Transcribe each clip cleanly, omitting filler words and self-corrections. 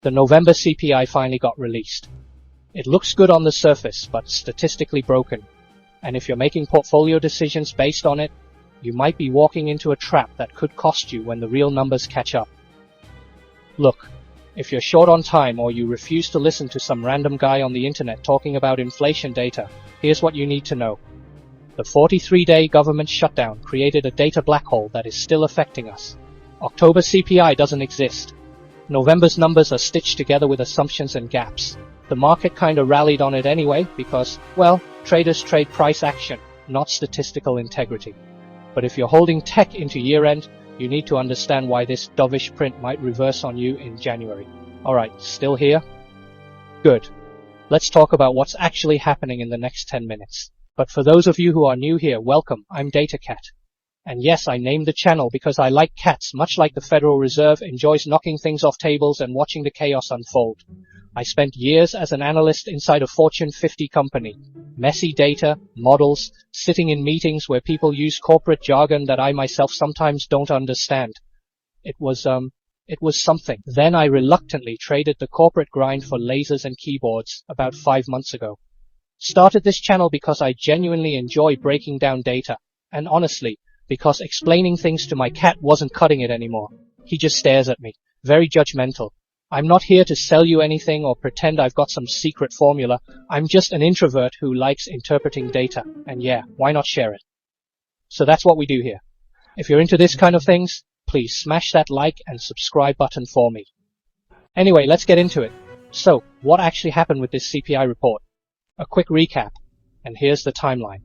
The November CPI finally got released. It looks good on the surface, but statistically broken. And if you're making portfolio decisions based on it, you might be walking into a trap that could cost you when the real numbers catch up. Look, if you're short on time or you refuse to listen to some random guy on the internet talking about inflation data, here's what you need to know. The 43-day government shutdown created a data black hole that is still affecting us. October CPI doesn't exist. November's numbers are stitched together with assumptions and gaps. The market kinda rallied on it anyway because, well, traders trade price action, not statistical integrity. But if you're holding tech into year-end, you need to understand why this dovish print might reverse on you in January. Alright, still here? Good. Let's talk about what's actually happening in the next 10 minutes. But for those of you who are new here, welcome, I'm DataCat. And yes, I named the channel because I like cats, much like the Federal Reserve enjoys knocking things off tables and watching the chaos unfold. I spent years as an analyst inside a Fortune 50 company. Messy data, models, sitting in meetings where people use corporate jargon that I myself sometimes don't understand. It was something. Then I reluctantly traded the corporate grind for lasers and keyboards about 5 months ago. Started this channel because I genuinely enjoy breaking down data. And honestly, because explaining things to my cat wasn't cutting it anymore. He just stares at me, very judgmental. I'm not here to sell you anything or pretend I've got some secret formula. I'm just an introvert who likes interpreting data. And yeah, why not share it? So that's what we do here. If you're into this kind of things, please smash that like and subscribe button for me. Anyway, let's get into it. So, what actually happened with this CPI report? A quick recap, and here's the timeline.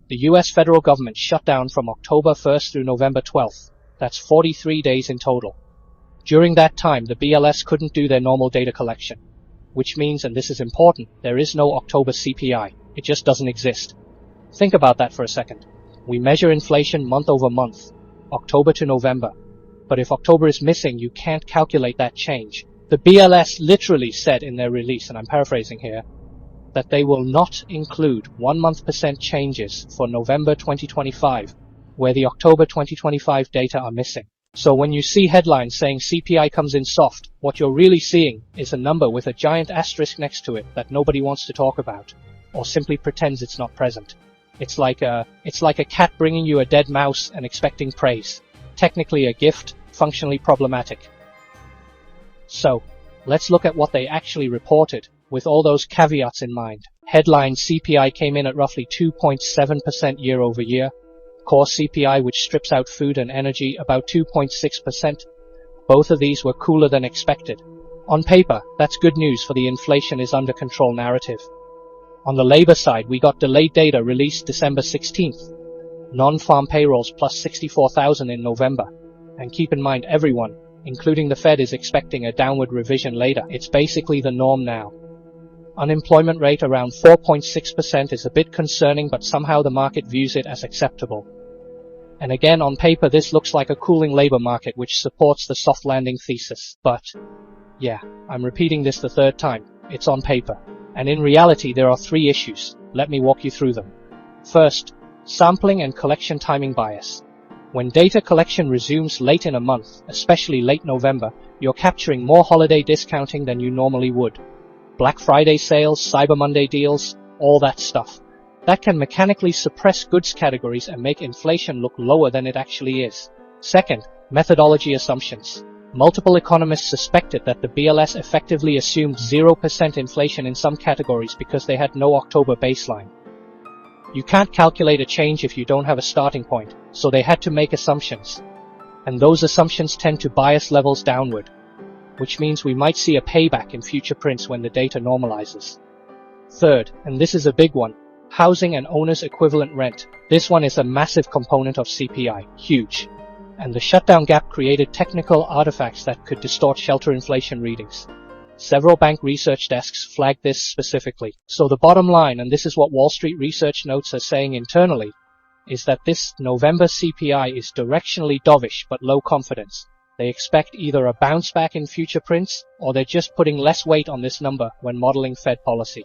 The US federal government shut down from October 1st through November 12th. That's 43 days in total. During that time, the BLS couldn't do their normal data collection, which means, and this is important, there is no October CPI. It just doesn't exist. Think about that for a second. We measure inflation month over month, October to November. But if October is missing, you can't calculate that change. The BLS literally said in their release, and I'm paraphrasing here, that they will not include 1-month % changes for November 2025, where the October 2025 data are missing. So when you see headlines saying CPI comes in soft, what you're really seeing is a number with a giant asterisk next to it that nobody wants to talk about, or simply pretends it's not present. It's like a cat bringing you a dead mouse and expecting praise. Technically a gift, functionally problematic. So, let's look at what they actually reported, with all those caveats in mind. Headline CPI came in at roughly 2.7% year over year. Core CPI, which strips out food and energy, about 2.6%. Both of these were cooler than expected. On paper, that's good news for the inflation is under control narrative. On the labor side, we got delayed data released December 16th. Non-farm payrolls plus 64,000 in November. And keep in mind everyone, including the Fed, is expecting a downward revision later. It's basically the norm now. Unemployment rate around 4.6% is a bit concerning, but somehow the market views it as acceptable. And again, on paper, this looks like a cooling labor market, which supports the soft landing thesis. But, yeah, I'm repeating this the third time. It's on paper. And in reality, there are 3 issues. Let me walk you through them. First, sampling and collection timing bias. When data collection resumes late in a month, especially late November, you're capturing more holiday discounting than you normally would. Black Friday sales, Cyber Monday deals, all that stuff. That can mechanically suppress goods categories and make inflation look lower than it actually is. Second, methodology assumptions. Multiple economists suspected that the BLS effectively assumed 0% inflation in some categories because they had no October baseline. You can't calculate a change if you don't have a starting point, so they had to make assumptions. And those assumptions tend to bias levels downward, which means we might see a payback in future prints when the data normalizes. Third, and this is a big one, housing and owner's equivalent rent. This one is a massive component of CPI, huge. And the shutdown gap created technical artifacts that could distort shelter inflation readings. Several bank research desks flagged this specifically. So the bottom line, and this is what Wall Street research notes are saying internally, is that this November CPI is directionally dovish but low confidence. They expect either a bounce back in future prints, or they're just putting less weight on this number when modeling Fed policy.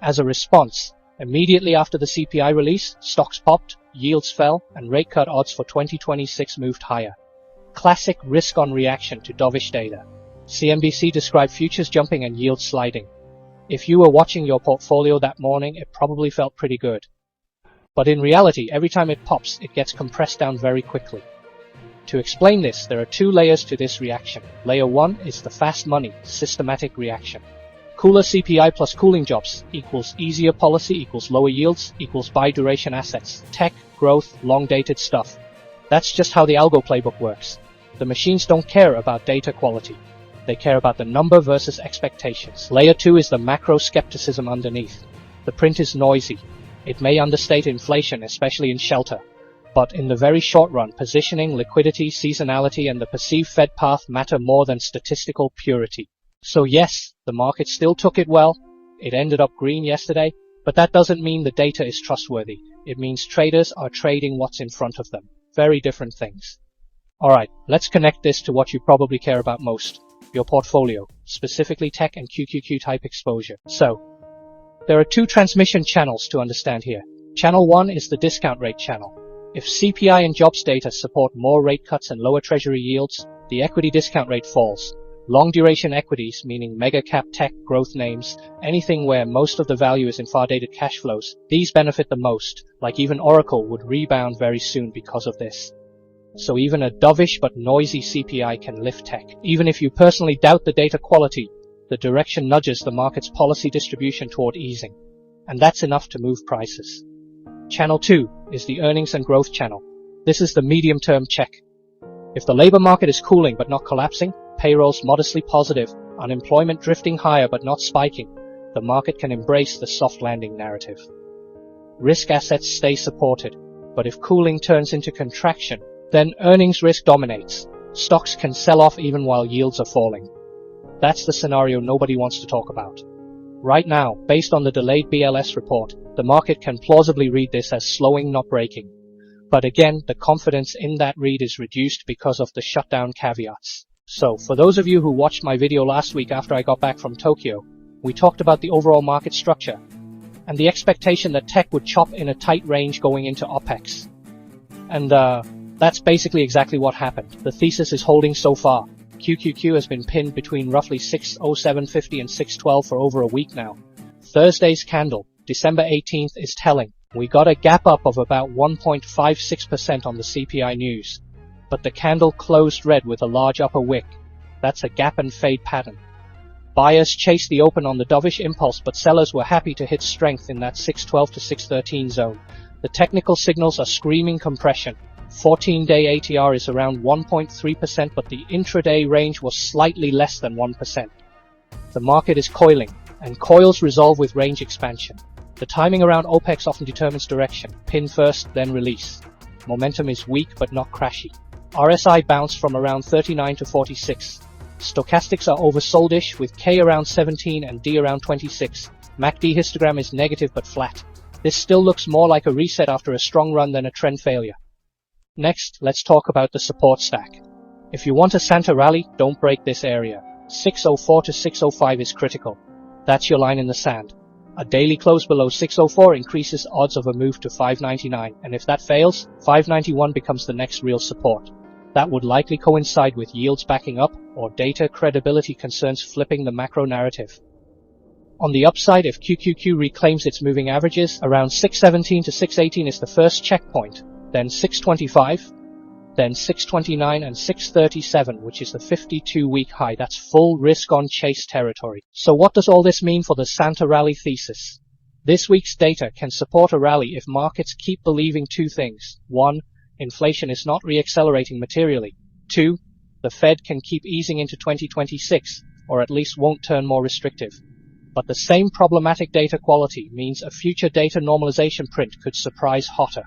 As a response, immediately after the CPI release, stocks popped, yields fell, and rate cut odds for 2026 moved higher. Classic risk-on reaction to dovish data. CNBC described futures jumping and yields sliding. If you were watching your portfolio that morning, it probably felt pretty good. But in reality, every time it pops, it gets compressed down very quickly. To explain this, there are two layers to this reaction. Layer 1 is the fast money, systematic reaction. Cooler CPI plus cooling jobs equals easier policy equals lower yields equals buy duration assets, tech, growth, long-dated stuff. That's just how the algo playbook works. The machines don't care about data quality. They care about the number versus expectations. Layer 2 is the macro skepticism underneath. The print is noisy. It may understate inflation, especially in shelter. But in the very short run, positioning, liquidity, seasonality, and the perceived Fed path matter more than statistical purity. So yes, the market still took it well. It ended up green yesterday, but that doesn't mean the data is trustworthy. It means traders are trading what's in front of them. Very different things. Alright, let's connect this to what you probably care about most. Your portfolio, specifically tech and QQQ type exposure. So, there are two transmission channels to understand here. Channel 1 is the discount rate channel. If CPI and jobs data support more rate cuts and lower treasury yields, the equity discount rate falls. Long duration equities, meaning mega cap tech growth names, anything where most of the value is in far dated cash flows, these benefit the most, like even Oracle would rebound very soon because of this. So even a dovish but noisy CPI can lift tech. Even if you personally doubt the data quality, the direction nudges the market's policy distribution toward easing. And that's enough to move prices. Channel 2 is the earnings and growth channel. This is the medium-term check. If the labor market is cooling but not collapsing, payrolls modestly positive, unemployment drifting higher but not spiking, the market can embrace the soft landing narrative. Risk assets stay supported, but if cooling turns into contraction, then earnings risk dominates. Stocks can sell off even while yields are falling. That's the scenario nobody wants to talk about. Right now, based on the delayed BLS report, the market can plausibly read this as slowing, not breaking. But again, the confidence in that read is reduced because of the shutdown caveats. So, for those of you who watched my video last week after I got back from Tokyo, we talked about the overall market structure and the expectation that tech would chop in a tight range going into OPEX. And that's basically exactly what happened. The thesis is holding so far. QQQ has been pinned between roughly 607.50 and 612 for over a week now. Thursday's candle, December 18th, is telling. We got a gap up of about 1.56% on the CPI news. But the candle closed red with a large upper wick. That's a gap and fade pattern. Buyers chased the open on the dovish impulse, but sellers were happy to hit strength in that 612 to 613 zone. The technical signals are screaming compression. 14-day ATR is around 1.3%, but the intraday range was slightly less than 1%. The market is coiling, and coils resolve with range expansion. The timing around OPEX often determines direction. Pin first, then release. Momentum is weak but not crashy. RSI bounced from around 39 to 46. Stochastics are oversoldish with K around 17 and D around 26. MACD histogram is negative but flat. This still looks more like a reset after a strong run than a trend failure. Next, let's talk about the support stack. If you want a Santa rally, don't break this area. 604 to 605 is critical. That's your line in the sand. A daily close below 604 increases odds of a move to 599, and if that fails, 591 becomes the next real support. That would likely coincide with yields backing up or data credibility concerns flipping the macro narrative. On the upside, if QQQ reclaims its moving averages, around 617 to 618 is the first checkpoint, then 625, then 629 and 637, which is the 52-week high. That's full risk-on chase territory. So what does all this mean for the Santa rally thesis? This week's data can support a rally if markets keep believing two things. 1. Inflation is not re-accelerating materially. 2. The Fed can keep easing into 2026, or at least won't turn more restrictive. But the same problematic data quality means a future data normalization print could surprise hotter.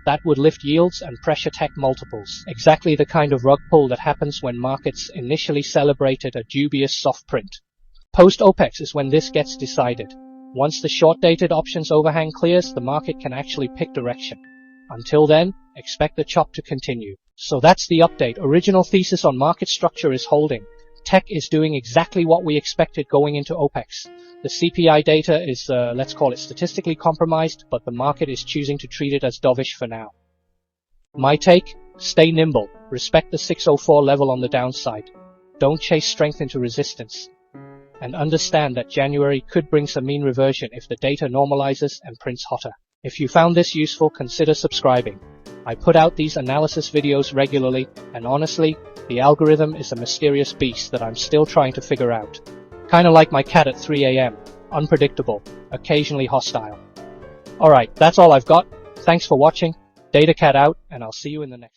That would lift yields and pressure tech multiples. Exactly the kind of rug pull that happens when markets initially celebrated a dubious soft print. Post-OPEX is when this gets decided. Once the short-dated options overhang clears, the market can actually pick direction. Until then, expect the chop to continue. So that's the update. Original thesis on market structure is holding. Tech is doing exactly what we expected going into OPEX. The CPI data is, let's call it statistically compromised, but the market is choosing to treat it as dovish for now. My take? Stay nimble. Respect the 604 level on the downside. Don't chase strength into resistance. And understand that January could bring some mean reversion if the data normalizes and prints hotter. If you found this useful, consider subscribing. I put out these analysis videos regularly, and honestly, the algorithm is a mysterious beast that I'm still trying to figure out. Kinda like my cat at 3 AM, unpredictable, occasionally hostile. Alright, that's all I've got. Thanks for watching. DataCat out, and I'll see you in the next.